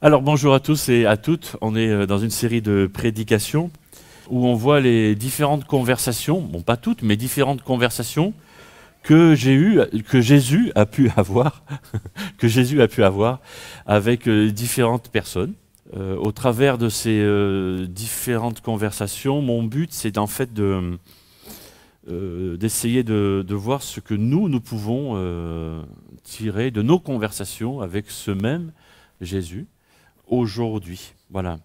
Alors bonjour à tous et à toutes, on est dans une série de prédications où on voit les différentes conversations, bon pas toutes, mais différentes conversations que Jésus a pu avoir, que Jésus a pu avoir avec différentes personnes. Au travers de ces différentes conversations, mon but c'est en fait d'essayer de voir ce que nous pouvons tirer de nos conversations avec ce même Jésus aujourd'hui. Voilà.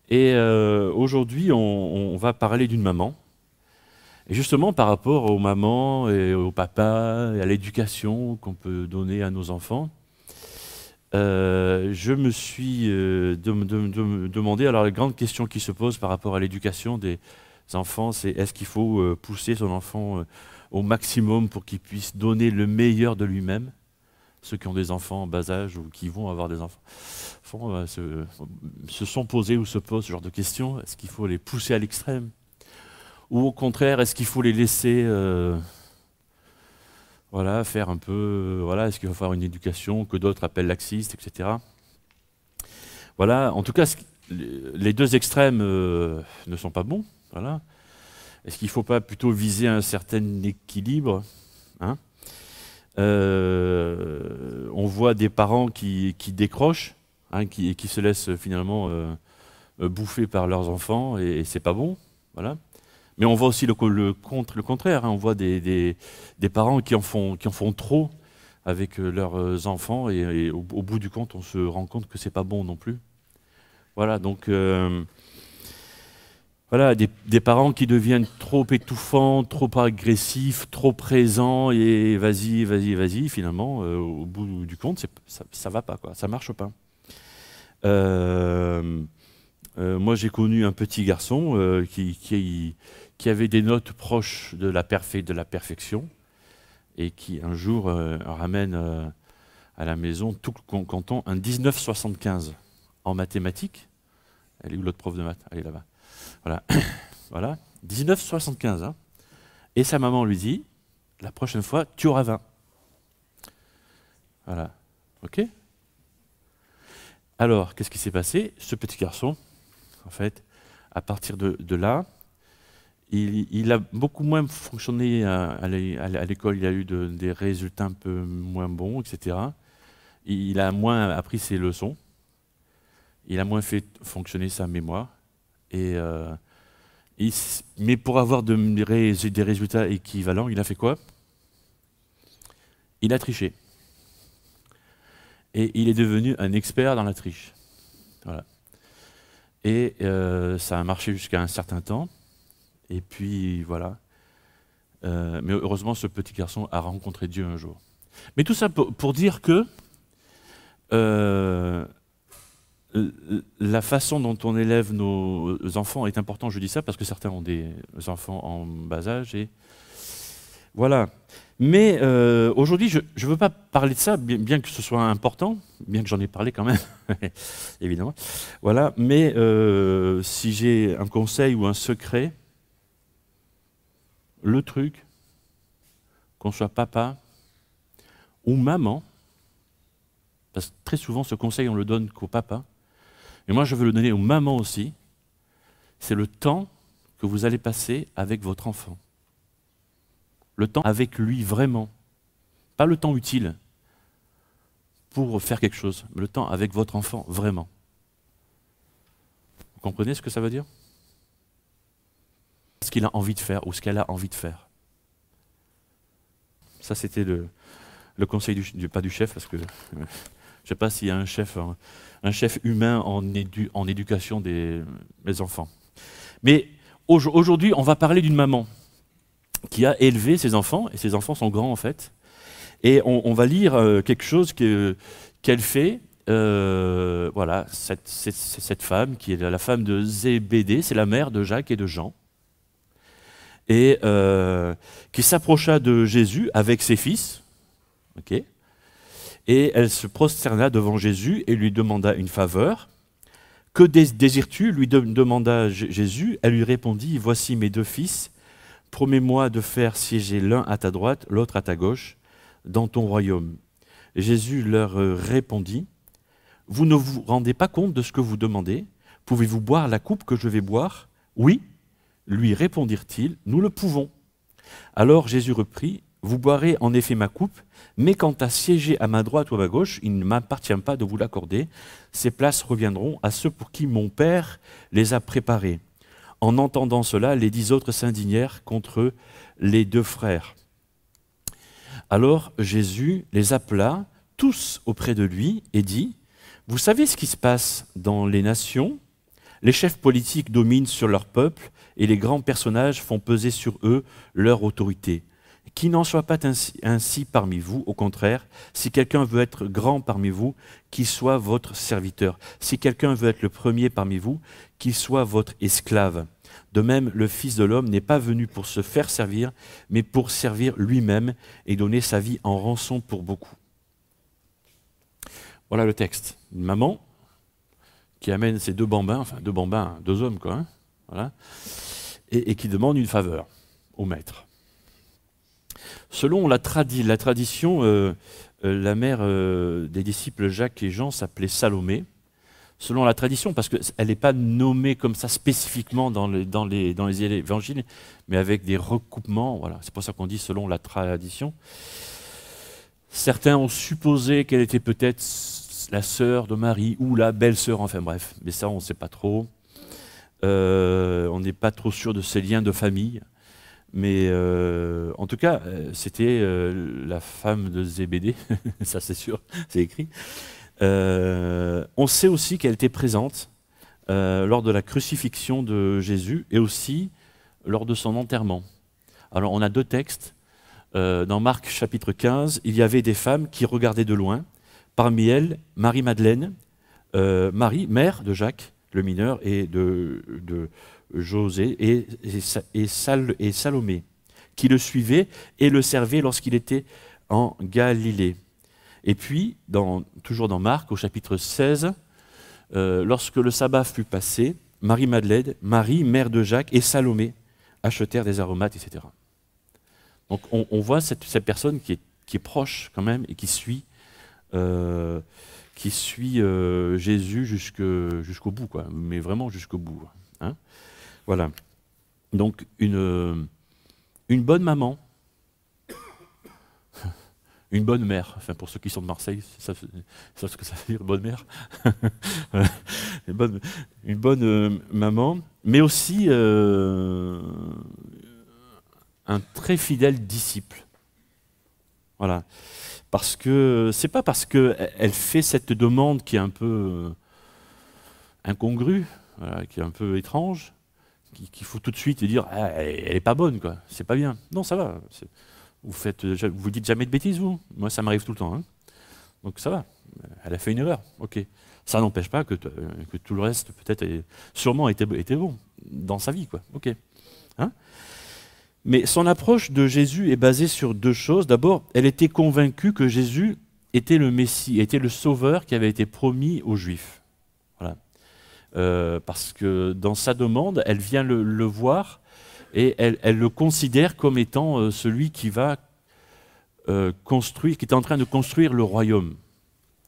Et aujourd'hui, on va parler d'une maman. Et justement, par rapport aux mamans et aux papas et à l'éducation qu'on peut donner à nos enfants, je me suis demandé, alors la grande question qui se pose par rapport à l'éducation des enfants, c'est est-ce qu'il faut pousser son enfant au maximum pour qu'il puisse donner le meilleur de lui-même? Ceux qui ont des enfants en bas âge ou qui vont avoir des enfants se sont posés ou se posent ce genre de questions. Est-ce qu'il faut les pousser à l'extrême? Ou au contraire, est-ce qu'il faut les laisser faire un peu... est-ce qu'il faut faire une éducation que d'autres appellent laxiste, etc. Voilà, en tout cas, les deux extrêmes ne sont pas bons. Voilà. Est-ce qu'il ne faut pas plutôt viser un certain équilibre, hein? On voit des parents qui décrochent, hein, qui se laissent finalement bouffer par leurs enfants, et c'est pas bon. Voilà. Mais on voit aussi le contraire, hein. On voit des parents qui en font trop avec leurs enfants, et au bout du compte, on se rend compte que c'est pas bon non plus. Voilà, donc des parents qui deviennent trop étouffants, trop agressifs, trop présents, et vas-y, finalement, au bout du compte, ça va pas, quoi, ça marche pas. Moi, j'ai connu un petit garçon qui avait des notes proches de la perfection, et qui un jour ramène à la maison, tout comptant, un 19,75 en mathématiques. Elle est où l'autre prof de maths? Elle est là-bas. Voilà, voilà, 19,75. Hein. Et sa maman lui dit, la prochaine fois, tu auras 20. Voilà, ok? Alors, qu'est-ce qui s'est passé? Ce petit garçon, en fait, à partir de là, il a beaucoup moins fonctionné à l'école, il a eu des résultats un peu moins bons, etc. Il a moins appris ses leçons, il a moins fait fonctionner sa mémoire. Mais pour avoir des résultats équivalents, il a fait quoi? Il a triché. Et il est devenu un expert dans la triche. Voilà. Et ça a marché jusqu'à un certain temps. Et puis voilà. Mais heureusement, ce petit garçon a rencontré Dieu un jour. Mais tout ça pour dire que la façon dont on élève nos enfants est importante. Je dis ça parce que certains ont des enfants en bas âge. Et voilà. Mais aujourd'hui, je ne veux pas parler de ça, bien que ce soit important, bien que j'en ai parlé quand même, évidemment. Voilà. Mais si j'ai un conseil ou un secret, le truc, qu'on soit papa ou maman, parce que très souvent ce conseil on le donne qu'au papa, et moi je veux le donner aux mamans aussi, c'est le temps que vous allez passer avec votre enfant. Le temps avec lui vraiment. Pas le temps utile pour faire quelque chose, mais le temps avec votre enfant vraiment. Vous comprenez ce que ça veut dire? Ce qu'il a envie de faire ou ce qu'elle a envie de faire. Ça c'était le conseil pas du chef, parce que je ne sais pas s'il y a un chef humain en éducation des enfants. Mais aujourd'hui, on va parler d'une maman qui a élevé ses enfants, et ses enfants sont grands en fait. Et on va lire quelque chose qu'elle fait. Voilà, cette femme, qui est la femme de Zébédée, c'est la mère de Jacques et de Jean, et qui s'approcha de Jésus avec ses fils. Okay. Et elle se prosterna devant Jésus et lui demanda une faveur. « Que désires-tu » lui demanda Jésus. Elle lui répondit « Voici mes deux fils. Promets-moi de faire siéger l'un à ta droite, l'autre à ta gauche, dans ton royaume. » Jésus leur répondit vous ne vous rendez pas compte de ce que vous demandez? Pouvez-vous boire la coupe que je vais boire? Oui, lui répondirent-ils, nous le pouvons. Alors Jésus reprit, vous boirez en effet ma coupe, mais quant à siéger à ma droite ou à ma gauche, il ne m'appartient pas de vous l'accorder. Ces places reviendront à ceux pour qui mon Père les a préparées. En entendant cela, les 10 autres s'indignèrent contre les 2 frères. Alors Jésus les appela tous auprès de lui et dit, vous savez ce qui se passe dans les nations? Les chefs politiques dominent sur leur peuple et les grands personnages font peser sur eux leur autorité. Qu'il n'en soit pas ainsi parmi vous, au contraire, si quelqu'un veut être grand parmi vous, qu'il soit votre serviteur. Si quelqu'un veut être le premier parmi vous, qu'il soit votre esclave. De même, le Fils de l'homme n'est pas venu pour se faire servir, mais pour servir lui-même et donner sa vie en rançon pour beaucoup. Voilà le texte. Une maman qui amène ses 2 bambins, enfin 2 bambins, 2 hommes quoi, hein, voilà, et qui demande une faveur au maître. Selon la tradition, la mère des disciples Jacques et Jean s'appelait Salomé. Selon la tradition, parce qu'elle n'est pas nommée comme ça spécifiquement dans les évangiles, mais avec des recoupements, voilà. C'est pour ça qu'on dit selon la tradition. Certains ont supposé qu'elle était peut-être la sœur de Marie ou la belle-sœur, enfin bref, mais ça on ne sait pas trop. On n'est pas trop sûr de ces liens de famille. Mais en tout cas, c'était la femme de Zébédée, ça c'est sûr, c'est écrit. On sait aussi qu'elle était présente lors de la crucifixion de Jésus et aussi lors de son enterrement. Alors on a 2 textes. Dans Marc chapitre 15, il y avait des femmes qui regardaient de loin. Parmi elles, Marie-Madeleine, Marie, mère de Jacques, le mineur, et de José et Salomé, qui le suivaient et le servaient lorsqu'il était en Galilée. Et puis, toujours dans Marc, au chapitre 16, lorsque le sabbat fut passé, Marie-Madeleine, Marie, mère de Jacques, et Salomé achetèrent des aromates, etc. Donc on voit cette personne qui est proche quand même et qui suit Jésus jusqu'au bout, quoi, mais vraiment jusqu'au bout. Hein. Voilà. Donc une bonne maman, une bonne mère, enfin pour ceux qui sont de Marseille, c'est ça ce que ça veut dire, bonne mère. une bonne maman, mais aussi un très fidèle disciple. Voilà. Parce que c'est pas parce qu'elle fait cette demande qui est un peu incongrue, voilà, qui est un peu étrange, qu'il faut tout de suite dire ah, elle est pas bonne, quoi. C'est pas bien. Non, ça va. Vous dites jamais de bêtises, vous? Moi, ça m'arrive tout le temps. Hein. Donc ça va. Elle a fait une erreur. Ok. Ça n'empêche pas que tout le reste peut-être sûrement était bon dans sa vie, quoi. Ok. Hein? Mais son approche de Jésus est basée sur 2 choses. D'abord, elle était convaincue que Jésus était le Messie, était le Sauveur qui avait été promis aux Juifs. Voilà. Parce que dans sa demande, elle vient le voir et elle le considère comme étant celui qui va construire, qui est en train de construire le royaume.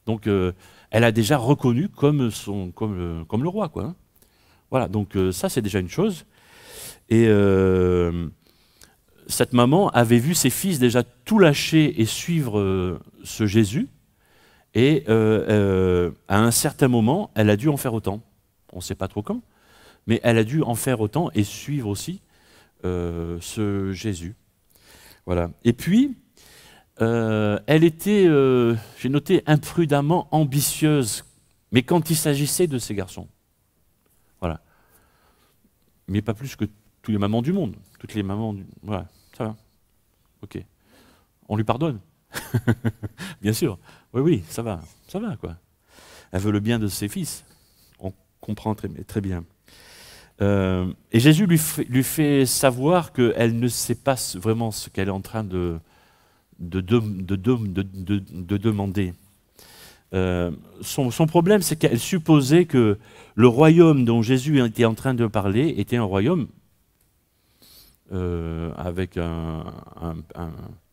Donc, elle a déjà reconnu comme le roi, quoi. Hein. Voilà. Donc ça, c'est déjà une chose. Et cette maman avait vu ses fils déjà tout lâcher et suivre ce Jésus, et à un certain moment, elle a dû en faire autant. On ne sait pas trop quand, mais elle a dû en faire autant et suivre aussi ce Jésus. Voilà. Et puis, elle était, j'ai noté, imprudemment ambitieuse, mais quand il s'agissait de ces garçons. Voilà. Mais pas plus que toutes les mamans du monde. Toutes les mamans du... Voilà. Ça va. Ok. On lui pardonne. Bien sûr. Oui, oui, ça va. Ça va, quoi. Elle veut le bien de ses fils. On comprend très, très bien. Et Jésus lui fait savoir qu'elle ne sait pas vraiment ce qu'elle est en train de demander. Son problème, c'est qu'elle supposait que le royaume dont Jésus était en train de parler était un royaume avec un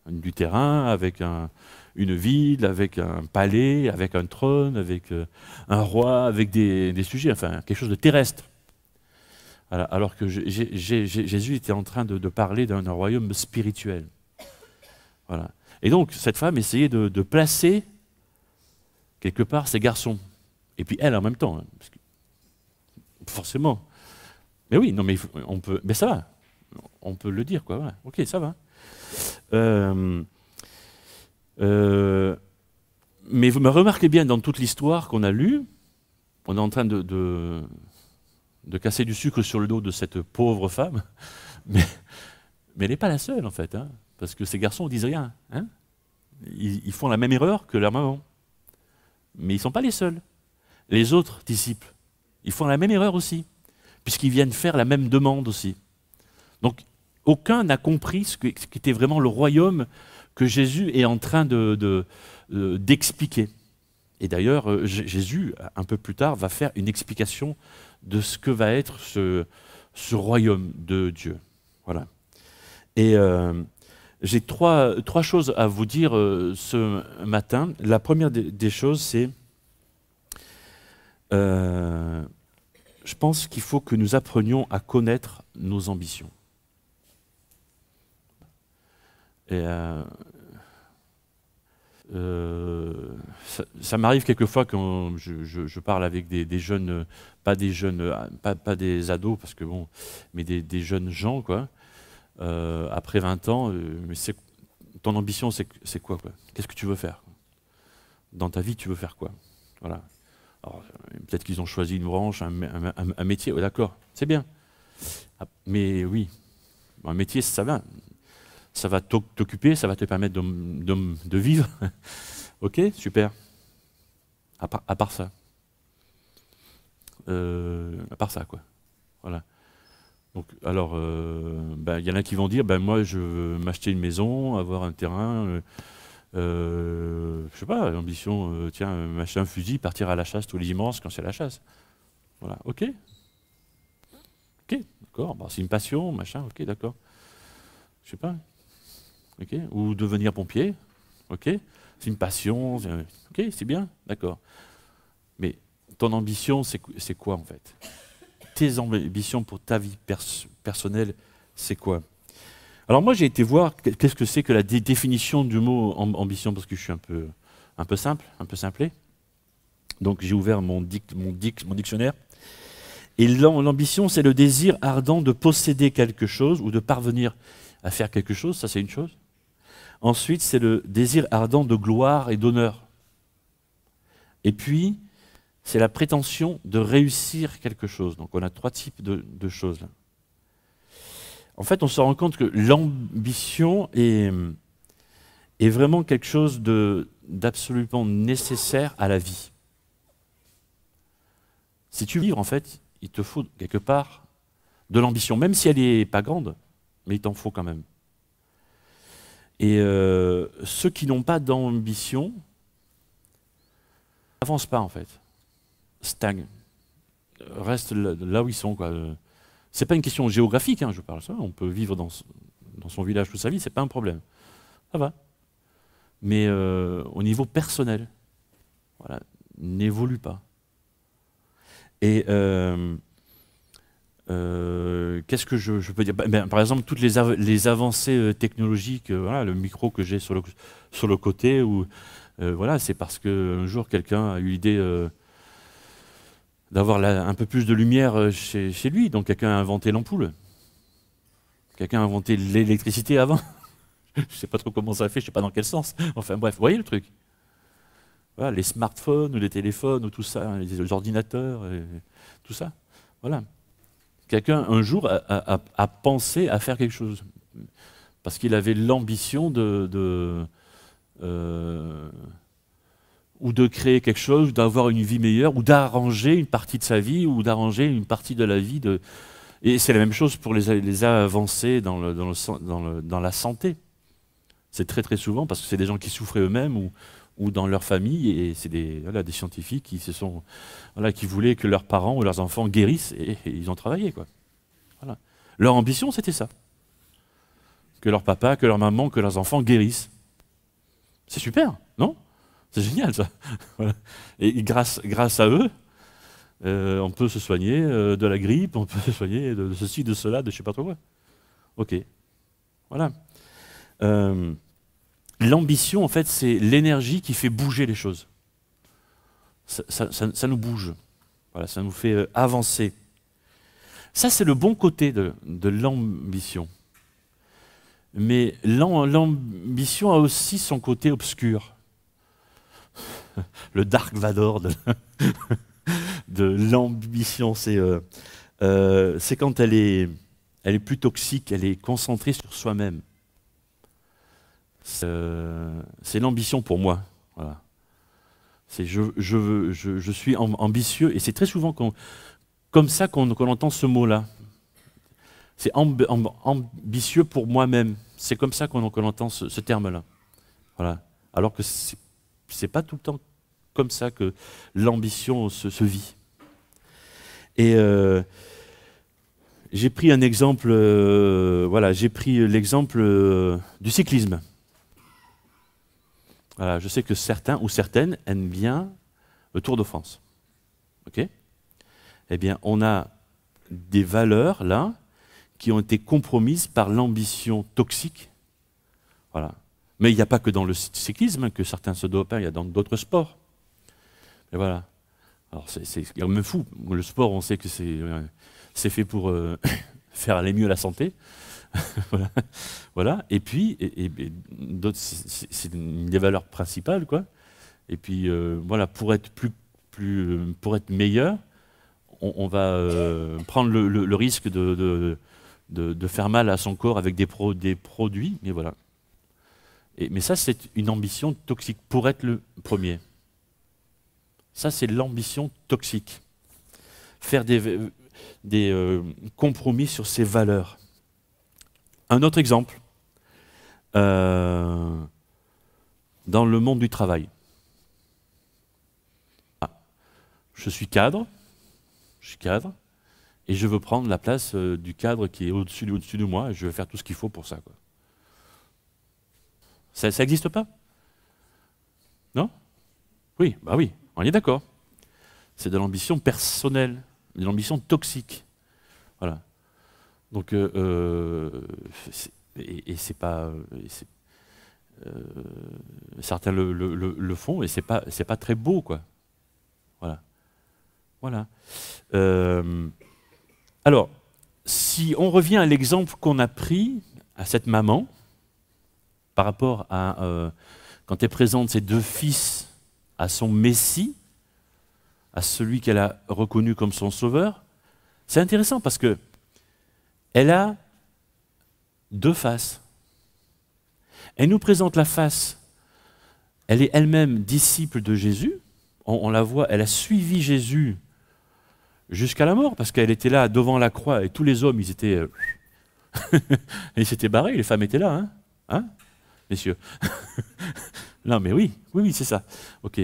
du terrain, avec une ville, avec un palais, avec un trône, avec un roi, avec des sujets, enfin quelque chose de terrestre. Voilà, alors que Jésus était en train de parler d'un royaume spirituel. Voilà. Et donc, cette femme essayait de placer quelque part ces garçons. Et puis elle en même temps. Hein, parce que, forcément. Mais oui, non, mais on peut. Mais ça va. On peut le dire, quoi. Voilà. Ok, ça va. Mais vous me remarquez bien dans toute l'histoire qu'on a lue, on est en train de casser du sucre sur le dos de cette pauvre femme, mais elle n'est pas la seule en fait, hein, parce que ces garçons ne disent rien. Hein, ils font la même erreur que leur maman, mais ils ne sont pas les seuls. Les autres disciples, ils font la même erreur aussi, puisqu'ils viennent faire la même demande aussi. Donc aucun n'a compris ce qu'était vraiment le royaume que Jésus est en train d'expliquer. Et d'ailleurs, Jésus, un peu plus tard, va faire une explication de ce que va être ce royaume de Dieu. Voilà. Et j'ai trois choses à vous dire ce matin. La première des choses, c'est je pense qu'il faut que nous apprenions à connaître nos ambitions. Et ça m'arrive quelquefois quand je parle avec des jeunes, pas des ados, parce que bon, mais des jeunes gens, quoi, après 20 ans, mais ton ambition, c'est quoi, quoi? Qu'est-ce que tu veux faire? Dans ta vie, tu veux faire quoi? Voilà. Alors, peut-être qu'ils ont choisi une branche, un métier, ouais, d'accord, c'est bien. Mais oui, un métier, ça va. Ça va t'occuper, ça va te permettre de vivre. Ok, super. À part ça. À part ça, quoi. Voilà. Donc, alors, y en a qui vont dire, moi, je veux m'acheter une maison, avoir un terrain, je sais pas, l'ambition, tiens, m'acheter un fusil, partir à la chasse tous les dimanches quand c'est la chasse. Voilà, ok. Ok, d'accord, c'est une passion, machin, ok, d'accord. Je sais pas. Okay. Ou devenir pompier, ok, c'est une passion, ok, c'est bien, d'accord. Mais ton ambition, c'est quoi en fait? Tes ambitions pour ta vie personnelle, c'est quoi? Alors moi, j'ai été voir qu'est-ce que c'est que la définition du mot ambition, parce que je suis un peu simplé. Donc j'ai ouvert mon dictionnaire. Et l'ambition, c'est le désir ardent de posséder quelque chose ou de parvenir à faire quelque chose, ça c'est une chose. Ensuite, c'est le désir ardent de gloire et d'honneur. Et puis, c'est la prétention de réussir quelque chose. Donc on a trois types de choses là. En fait, on se rend compte que l'ambition est vraiment quelque chose d'absolument nécessaire à la vie. Si tu veux vivre, en fait, il te faut quelque part de l'ambition, même si elle n'est pas grande, mais il t'en faut quand même. Et ceux qui n'ont pas d'ambition n'avancent pas en fait, stagnent, restent là où ils sont, quoi. C'est pas une question géographique, hein, je parle ça. On peut vivre dans son village toute sa vie, c'est pas un problème. Ça va. Mais au niveau personnel, voilà, n'évolue pas. Et qu'est-ce que je peux dire? Par exemple, toutes les avancées technologiques, voilà, le micro que j'ai sur le côté, voilà, c'est parce qu'un jour quelqu'un a eu l'idée d'avoir un peu plus de lumière chez lui, donc quelqu'un a inventé l'ampoule. Quelqu'un a inventé l'électricité avant. Je ne sais pas trop comment ça fait, je ne sais pas dans quel sens. Enfin bref, vous voyez le truc? Voilà, les smartphones, ou les téléphones, ou tout ça, les ordinateurs, tout ça. Voilà. Quelqu'un, un jour, a pensé à faire quelque chose. Parce qu'il avait l'ambition ou de créer quelque chose, d'avoir une vie meilleure, ou d'arranger une partie de sa vie, ou d'arranger une partie de la vie. Et c'est la même chose pour les avancées dans la santé. C'est très très souvent parce que c'est des gens qui souffraient eux-mêmes ou dans leur famille, et c'est des scientifiques qui voulaient que leurs parents ou leurs enfants guérissent, et ils ont travaillé, quoi. Voilà. Leur ambition, c'était ça. que leur papa, que leur maman, que leurs enfants guérissent. C'est super, non? C'est génial ça. Voilà. Et grâce à eux, on peut se soigner de la grippe, on peut se soigner de ceci, de cela, de je ne sais pas trop quoi. Ok. Voilà. L'ambition, en fait, c'est l'énergie qui fait bouger les choses. Ça nous bouge. Voilà, ça nous fait avancer. Ça, c'est le bon côté de l'ambition. Mais l'ambition a aussi son côté obscur. Le Dark Vador de l'ambition, c'est quand elle est plus toxique, elle est concentrée sur soi-même. C'est l'ambition pour moi. Voilà. C'est je suis ambitieux, et c'est très souvent comme ça qu'on entend ce mot-là. C'est ambitieux pour moi-même. C'est comme ça qu'on entend ce terme-là. Voilà. Alors que c'est pas tout le temps comme ça que l'ambition se vit. Et j'ai pris un exemple. Voilà, j'ai pris l'exemple du cyclisme. Voilà, je sais que certains ou certaines aiment bien le Tour de France. Ok ? Eh bien, on a des valeurs là qui ont été compromises par l'ambition toxique. Voilà. Mais il n'y a pas que dans le cyclisme que certains se dopent, il y a dans d'autres sports. Et voilà. Alors c'est quand même fou. Le sport, on sait que c'est fait pour faire aller mieux la santé. Voilà. Voilà. Et puis, d'autres, c'est une des valeurs principales, quoi. Et puis, voilà, pour être pour être meilleur, on va prendre le risque de faire mal à son corps avec des produits, mais voilà. Mais ça, c'est une ambition toxique, pour être le premier. Ça, c'est l'ambition toxique. Faire des compromis sur ses valeurs. Un autre exemple, dans le monde du travail. Je suis cadre, et je veux prendre la place du cadre qui est au-dessus de moi, et je veux faire tout ce qu'il faut pour ça, quoi. Ça n'existe pas? Non? Oui, bah oui, on est d'accord. C'est de l'ambition personnelle, de l'ambition toxique. Voilà. Donc, c'est pas... certains le font, et c'est pas très beau, quoi. Voilà. Voilà. Alors, si on revient à l'exemple qu'on a pris à cette maman, par rapport à quand elle présente ses deux fils à son Messie, à celui qu'elle a reconnu comme son sauveur, c'est intéressant parce que elle a deux faces. Elle nous présente la face, elle est elle-même disciple de Jésus, on la voit, elle a suivi Jésus jusqu'à la mort, parce qu'elle était là devant la croix, et tous les hommes, ils étaient... ils s'étaient barrés, les femmes étaient là, hein, hein, messieurs? Non, mais oui, c'est ça. Ok.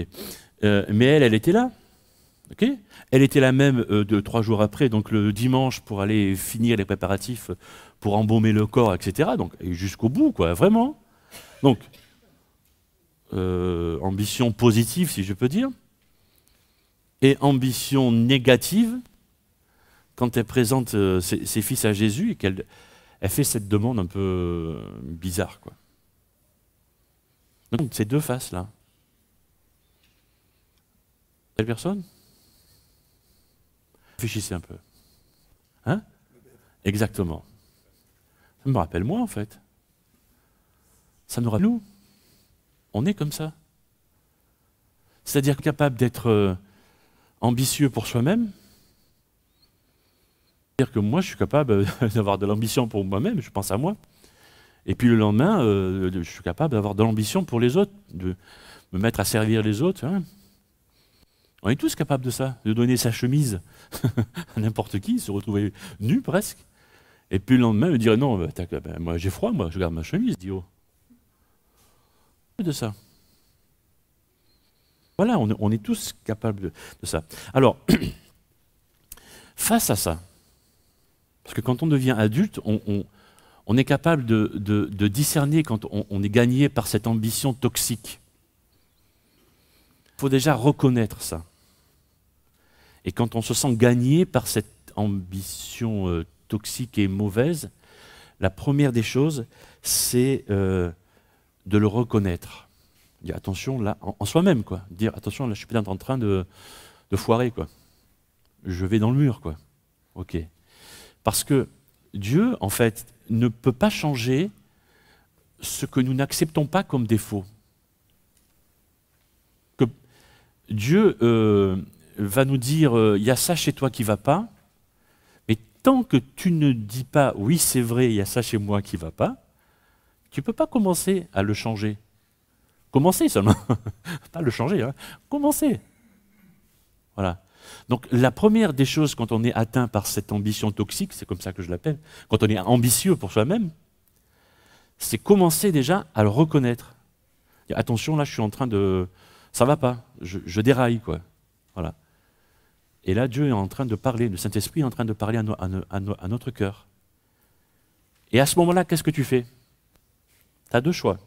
Mais elle était là. Ok. Elle était là même 3 jours après, donc le dimanche, pour aller finir les préparatifs, pour embaumer le corps, etc. Donc jusqu'au bout, quoi, vraiment. Donc, ambition positive, si je peux dire, et ambition négative, quand elle présente ses fils à Jésus et qu'elle fait cette demande un peu bizarre, quoi. Donc, ces deux faces-là. Quelle personne? Réfléchissez un peu. Hein? Exactement. Ça me rappelle moi, en fait. Ça nous rappelle nous. On est comme ça. C'est-à-dire capable d'être ambitieux pour soi-même. C'est-à-dire que moi, je suis capable d'avoir de l'ambition pour moi-même, je pense à moi. Et puis le lendemain, je suis capable d'avoir de l'ambition pour les autres, de me mettre à servir les autres. Hein. On est tous capables de ça, de donner sa chemise à n'importe qui, se retrouver nu presque. Et puis le lendemain, me dire non, moi j'ai froid, moi je garde ma chemise, dit oh. De ça. Voilà, on est tous capables de ça. Alors, face à ça, parce que quand on devient adulte, On est capable de discerner quand on est gagné par cette ambition toxique. Il faut déjà reconnaître ça. Et quand on se sent gagné par cette ambition toxique et mauvaise, la première des choses, c'est de le reconnaître. Dire attention, là, en soi-même, quoi. Dire attention, là, je suis peut-être en train de foirer, quoi. Je vais dans le mur, quoi. Ok. Parce que Dieu, en fait, ne peut pas changer ce que nous n'acceptons pas comme défaut. Que Dieu va nous dire, il y a ça chez toi qui ne va pas, mais tant que tu ne dis pas, oui, c'est vrai, il y a ça chez moi qui ne va pas, tu ne peux pas commencer à le changer. Commencer seulement, pas le changer, hein. Commencer. Voilà. Donc la première des choses quand on est atteint par cette ambition toxique, c'est comme ça que je l'appelle, quand on est ambitieux pour soi-même, c'est commencer déjà à le reconnaître. Dire, attention, là je suis en train de... ça va pas, je déraille, quoi. Voilà. Et là Dieu est en train de parler, le Saint-Esprit est en train de parler à notre cœur. Et à ce moment-là, qu'est-ce que tu fais? Tu as deux choix.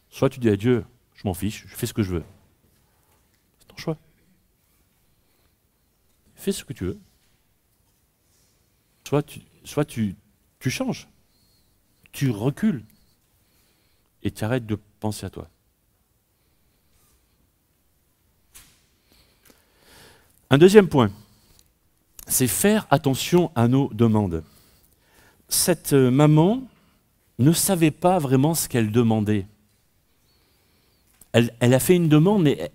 Soit tu dis à Dieu, je m'en fiche, je fais ce que je veux. C'est ton choix. Fais ce que tu veux. Soit tu changes, tu recules et tu arrêtes de penser à toi. Un deuxième point, c'est faire attention à nos demandes. Cette maman ne savait pas vraiment ce qu'elle demandait. Elle a fait une demande, mais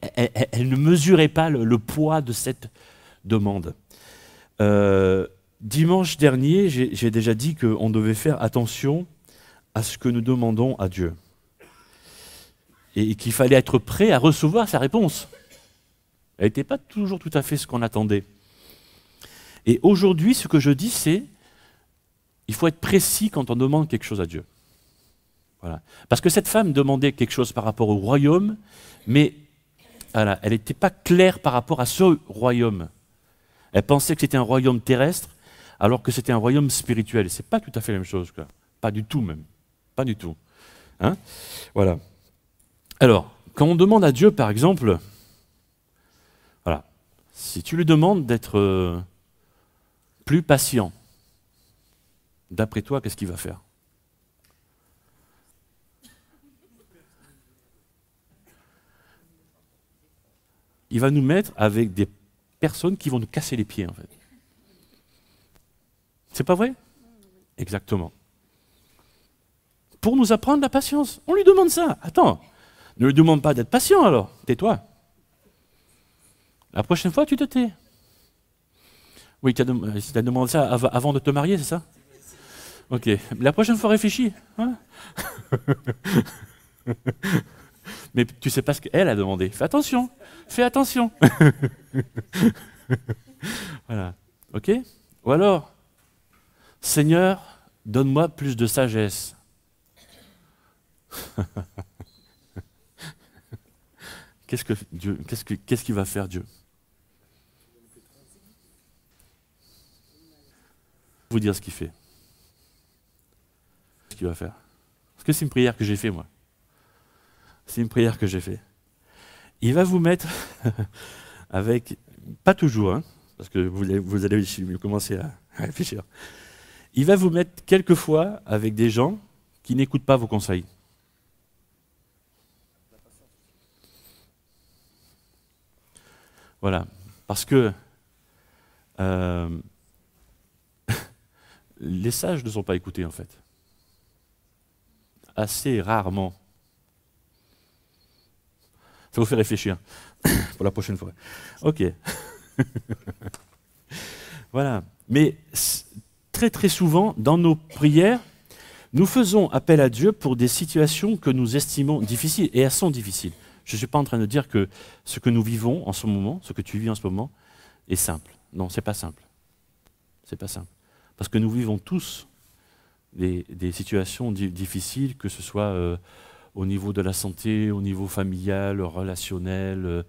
elle ne mesurait pas le poids de cette demande. Dimanche dernier, j'ai déjà dit qu'on devait faire attention à ce que nous demandons à Dieu. Et qu'il fallait être prêt à recevoir sa réponse. Elle n'était pas toujours tout à fait ce qu'on attendait. Et aujourd'hui, ce que je dis, c'est il faut être précis quand on demande quelque chose à Dieu. Voilà. Parce que cette femme demandait quelque chose par rapport au royaume, mais voilà, elle n'était pas claire par rapport à ce royaume. Elle pensait que c'était un royaume terrestre, alors que c'était un royaume spirituel. Ce n'est pas tout à fait la même chose, quoi. Pas du tout même. Pas du tout. Hein? Voilà. Alors, quand on demande à Dieu, par exemple, voilà, si tu lui demandes d'être plus patient, d'après toi, qu'est-ce qu'il va faire? Il va nous mettre avec des personnes qui vont nous casser les pieds, en fait. C'est pas vrai? Exactement. Pour nous apprendre la patience. On lui demande ça. Attends, ne lui demande pas d'être patient alors. Tais-toi. La prochaine fois, tu te tais. Oui, tu as demandé ça avant de te marier, c'est ça? Ok. La prochaine fois, réfléchis. Hein? Mais tu ne sais pas ce qu'elle a demandé. Fais attention. Fais attention. Voilà. Ok? Ou alors, Seigneur, donne-moi plus de sagesse. Qu'est-ce qu'il va faire Dieu? Vous dire ce qu'il fait. Ce qu'il va faire. Parce que c'est une prière que j'ai fait, moi. C'est une prière que j'ai fait. Il va vous mettre avec, pas toujours, hein, parce que vous allez commencer à réfléchir. Il va vous mettre quelquefois avec des gens qui n'écoutent pas vos conseils. Voilà, parce que les sages ne sont pas écoutés en fait. Assez rarement. Ça vous fait réfléchir pour la prochaine fois. Ok. Voilà. Mais très très souvent, dans nos prières, nous faisons appel à Dieu pour des situations que nous estimons difficiles, et elles sont difficiles. Je ne suis pas en train de dire que ce que nous vivons en ce moment, ce que tu vis en ce moment, est simple. Non, ce n'est pas simple. C'est pas simple. Parce que nous vivons tous des situations difficiles, que ce soit au niveau de la santé, au niveau familial, relationnel,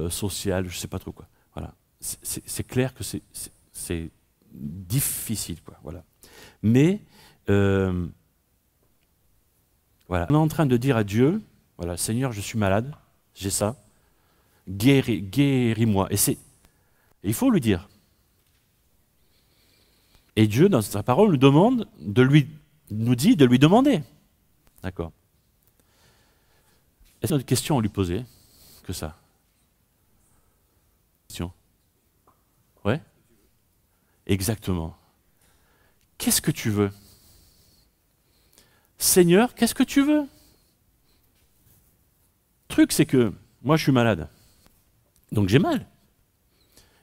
social, je ne sais pas trop quoi. Voilà. C'est clair que c'est difficile, quoi. Voilà. Mais voilà, on est en train de dire à Dieu, voilà, Seigneur, je suis malade, j'ai ça, guéris-moi. Et il faut lui dire. Et Dieu, dans sa parole, nous demande nous dit de lui demander. D'accord. Est-ce qu'il y a une question à lui poser que ça? Question. Ouais? Exactement. Qu'est-ce que tu veux? Seigneur, qu'est-ce que tu veux? Le truc, c'est que moi, je suis malade. Donc j'ai mal.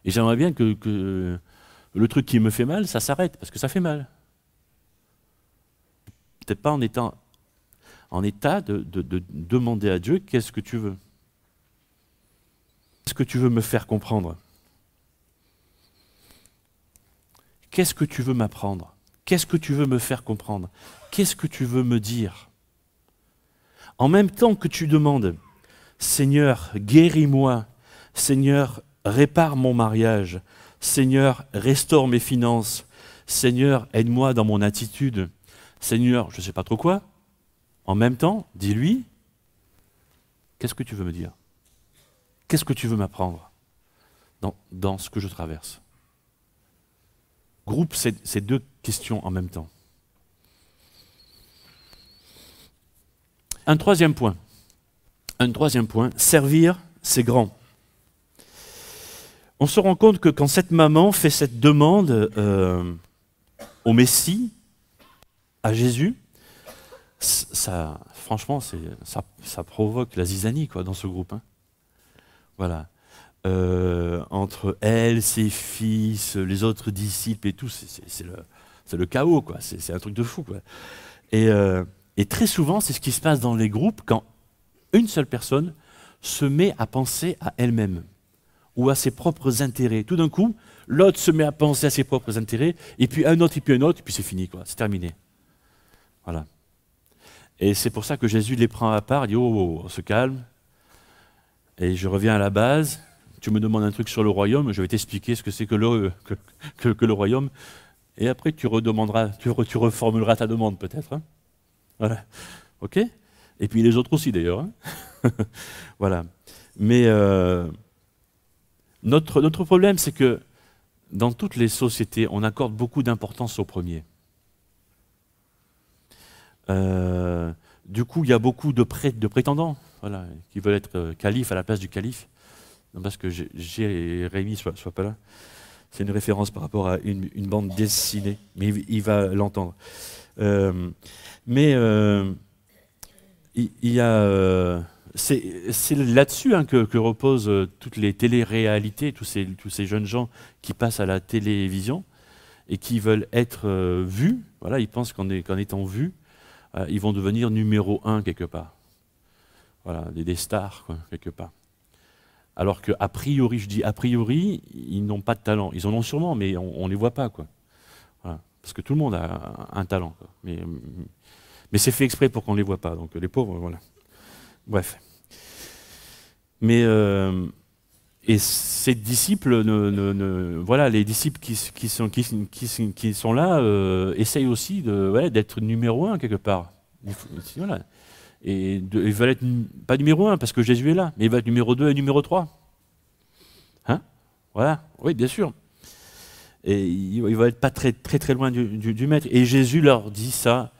Et j'aimerais bien que le truc qui me fait mal, ça s'arrête, parce que ça fait mal. Peut-être pas en état de demander à Dieu, qu'est-ce que tu veux? Qu'est-ce que tu veux me faire comprendre? Qu'est-ce que tu veux m'apprendre? Qu'est-ce que tu veux me faire comprendre? Qu'est-ce que tu veux me dire? En même temps que tu demandes, Seigneur, guéris-moi, Seigneur, répare mon mariage, Seigneur, restaure mes finances, Seigneur, aide-moi dans mon attitude, Seigneur, je ne sais pas trop quoi. En même temps, dis-lui, qu'est-ce que tu veux me dire? Qu'est-ce que tu veux m'apprendre dans ce que je traverse? Groupe ces deux questions en même temps. Un troisième point, servir, c'est grand. On se rend compte que quand cette maman fait cette demande au Messie, à Jésus, franchement, ça provoque la zizanie quoi, dans ce groupe. Hein. Voilà. Entre elle, ses fils, les autres disciples et tout, c'est le chaos, quoi. C'est un truc de fou. Quoi. Et très souvent, c'est ce qui se passe dans les groupes quand une seule personne se met à penser à elle-même ou à ses propres intérêts. Tout d'un coup, l'autre se met à penser à ses propres intérêts, et puis un autre, et puis c'est fini, quoi. C'est terminé. Voilà. Et c'est pour ça que Jésus les prend à part, il dit oh, on se calme, et je reviens à la base. Tu me demandes un truc sur le royaume, je vais t'expliquer ce que c'est que le royaume, et après tu redemanderas, tu reformuleras ta demande peut-être. Hein. Voilà. Ok? Et puis les autres aussi d'ailleurs. Hein. Voilà. Mais notre problème, c'est que dans toutes les sociétés, on accorde beaucoup d'importance au premier. Du coup, il y a beaucoup de prétendants voilà, qui veulent être calife à la place du calife. Non, parce que Jérémie soit pas là. C'est une référence par rapport à une bande dessinée, mais il va l'entendre. Il y a... c'est là-dessus hein, que reposent toutes les téléréalités, tous ces jeunes gens qui passent à la télévision et qui veulent être vus. Voilà, ils pensent qu'en étant vus, ils vont devenir numéro 1 quelque part. Voilà, des stars quoi, quelque part. Alors qu'a priori, je dis a priori, ils n'ont pas de talent. Ils en ont sûrement, mais on ne les voit pas. Quoi. Voilà. Parce que tout le monde a un talent. Quoi. Mais c'est fait exprès pour qu'on ne les voit pas. Donc les pauvres, voilà. Bref. Mais et ces disciples, voilà, les disciples qui sont là essayent aussi d'être numéro 1 quelque part. Voilà. Et ils veulent être pas numéro 1 parce que Jésus est là, mais il va être numéro 2 et numéro 3. Hein? Voilà, oui, bien sûr. Et il va être pas très loin du maître. Et Jésus leur dit ça.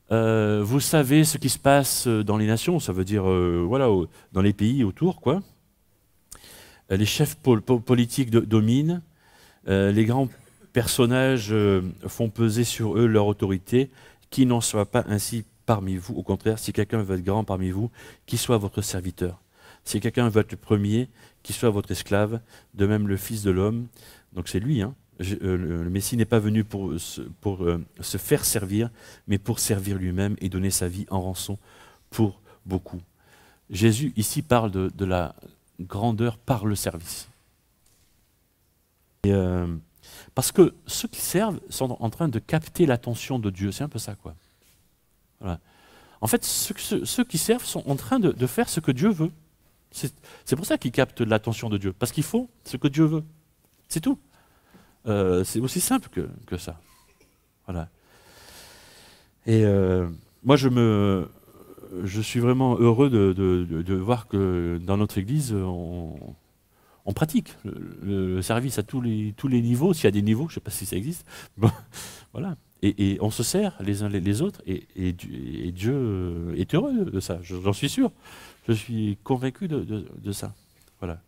Vous savez ce qui se passe dans les nations, ça veut dire voilà, dans les pays autour, quoi. Les chefs politiques dominent, les grands personnages font peser sur eux leur autorité, qu'il n'en soit pas ainsi parmi vous. Au contraire, si quelqu'un veut être grand parmi vous, qu'il soit votre serviteur. Si quelqu'un veut être le premier, qu'il soit votre esclave, de même le Fils de l'homme. Donc c'est lui, hein. Le Messie n'est pas venu pour se faire servir, mais pour servir lui-même et donner sa vie en rançon pour beaucoup. Jésus ici parle de la grandeur par le service. Et, parce que ceux qui servent sont en train de capter l'attention de Dieu, c'est un peu ça quoi. Voilà. En fait, ceux qui servent sont en train de faire ce que Dieu veut. C'est pour ça qu'ils captent l'attention de Dieu, parce qu'ils font ce que Dieu veut. C'est tout. C'est aussi simple que ça. Voilà. Et moi, je suis vraiment heureux de voir que dans notre Église, on pratique le service à tous les niveaux, s'il y a des niveaux, je ne sais pas si ça existe. Bon, voilà. Et on se sert les uns les autres, et Dieu est heureux de ça, j'en suis sûr. Je suis convaincu de ça. Voilà.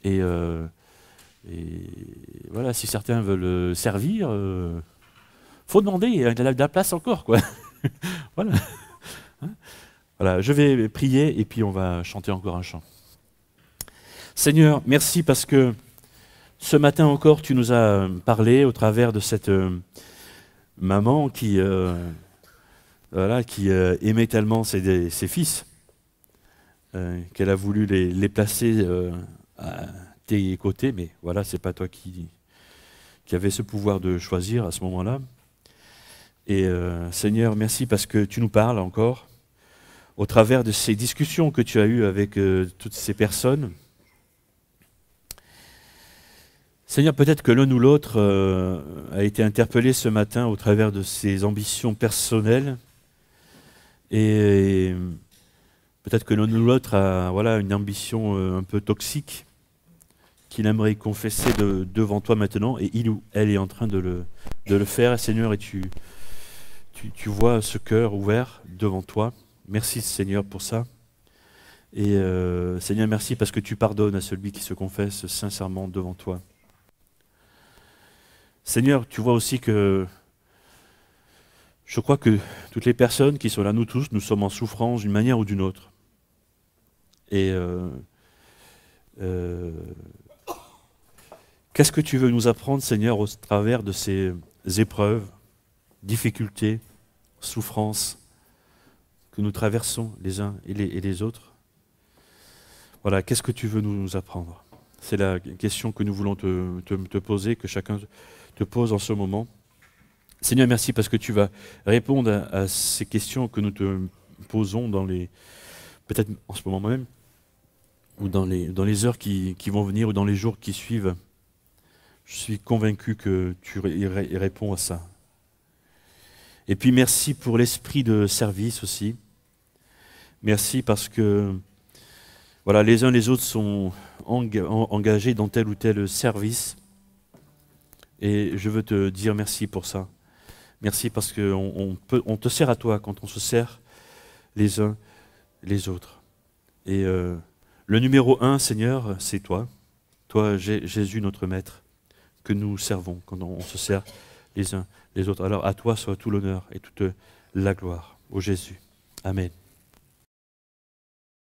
Et voilà, si certains veulent servir, faut demander, il y a de la place encore, quoi. Voilà. Hein. Voilà, je vais prier et puis on va chanter encore un chant. Seigneur, merci parce que ce matin encore, tu nous as parlé au travers de cette maman qui aimait tellement ses fils qu'elle a voulu les placer à tes côtés, mais voilà, c'est pas toi qui avait ce pouvoir de choisir à ce moment-là. Et Seigneur, merci parce que tu nous parles encore au travers de ces discussions que tu as eues avec toutes ces personnes. Seigneur, peut-être que l'un ou l'autre a été interpellé ce matin au travers de ses ambitions personnelles, et peut-être que l'un ou l'autre a une ambition un peu toxique qu'il aimerait confesser devant toi maintenant, et il ou elle est en train de le faire, Seigneur, et tu vois ce cœur ouvert devant toi. Merci Seigneur pour ça. Et Seigneur, merci parce que tu pardonnes à celui qui se confesse sincèrement devant toi. Seigneur, tu vois aussi que je crois que toutes les personnes qui sont là, nous tous, nous sommes en souffrance d'une manière ou d'une autre. Et qu'est-ce que tu veux nous apprendre, Seigneur, au travers de ces épreuves, difficultés, souffrances que nous traversons les uns et les autres? Voilà, qu'est-ce que tu veux nous apprendre? C'est la question que nous voulons te poser, que chacun te pose en ce moment. Seigneur, merci parce que tu vas répondre à ces questions que nous te posons peut-être en ce moment même, ou dans les heures qui vont venir, ou dans les jours qui suivent. Je suis convaincu que tu réponds à ça. Et puis merci pour l'esprit de service aussi. Merci parce que voilà, les uns les autres sont engagés dans tel ou tel service. Et je veux te dire merci pour ça. Merci parce qu'on te sert à toi quand on se sert les uns les autres. Et le numéro 1, Seigneur, c'est toi. Toi, Jésus, notre Maître, que nous servons quand on se sert les uns les autres. Alors à toi soit tout l'honneur et toute la gloire. Ô Jésus. Amen.